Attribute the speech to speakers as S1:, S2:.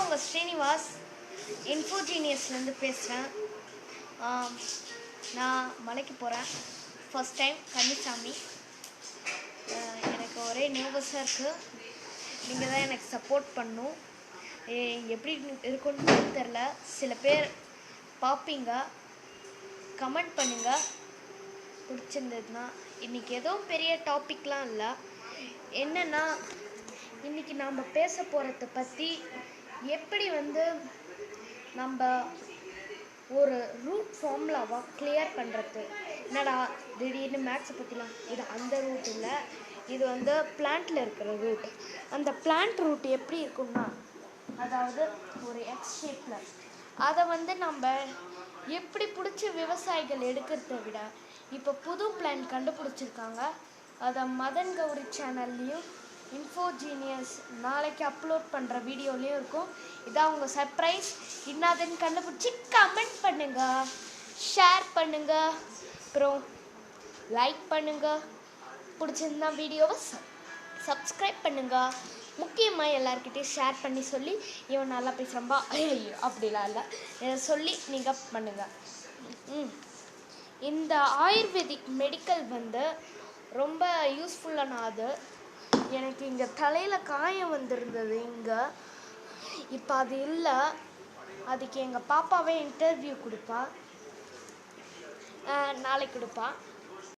S1: உங்கள் ஸ்ரீனிவாஸ் இன்ஃபோஜீனியஸ்லேருந்து பேசுகிறேன். நான் மலைக்கு போகிறேன். ஃபஸ்ட் டைம் கன்னிசாமி. எனக்கு ஒரே நர்வஸாக இருக்குது. நீங்கள் தான் எனக்கு சப்போர்ட் பண்ணணும். எப்படி இருக்குன்னு தெரில. சில பேர் பார்ப்பீங்க, கமெண்ட் பண்ணுங்கள் பிடிச்சிருந்ததுன்னா. இன்றைக்கி எதுவும் பெரிய டாபிக்லாம் இல்லை. என்னென்னா, இன்றைக்கி நாம் பேச போகிறத பற்றி எப்படி நம்ம ஒரு ரூட் ஃபார்முலாவாக கிளியர் பண்ணுறது. என்னடா திடீர்னு மேக்ஸை பற்றிலாம், இது அந்த ரூட் இல்லை, இது பிளான்ட்டில் இருக்கிற ரூட். அந்த பிளான்ட் ரூட் எப்படி இருக்குன்னா, அதாவது ஒரு எக்ஸ் ஷேப்பில், அதை நம்ம எப்படி பிடிச்ச விவசாயிகள் எடுக்கிறத விட இப்போ புது பிளான் கண்டுபிடிச்சிருக்காங்க. அதை மதன் கௌரி சேனல்லையும் இன்ஃபோஜீனியஸ் நாளைக்கு அப்லோட் பண்ணுற வீடியோலேயும் இருக்கும். இதான் உங்கள் சர்ப்ரைஸ். என்னதுன்னு கண்டுபிடிச்சி கமெண்ட் பண்ணுங்கள், ஷேர் பண்ணுங்கள், அப்புறம் லைக் பண்ணுங்கள். பிடிச்சிருந்தா வீடியோவை சப்ஸ்கிரைப் பண்ணுங்கள். முக்கியமாக எல்லாருக்கிட்டையும் ஷேர் பண்ணி சொல்லி, இவன் நல்லா பேசுகிறம்பா அப்படிலாம் இல்லை, இதை சொல்லி நீங்கள் பண்ணுங்கள். இந்த ஆயுர்வேதிக் மெடிக்கல் ரொம்ப யூஸ்ஃபுல்லானது. எனக்கு இங்கே தலையில் காயம் வந்திருந்தது இங்கே. இப்போ அது இல்லை. அதுக்கு எங்கள் பாப்பாவே இன்டர்வியூ கொடுப்பா, நாளைக்கு கொடுப்பா.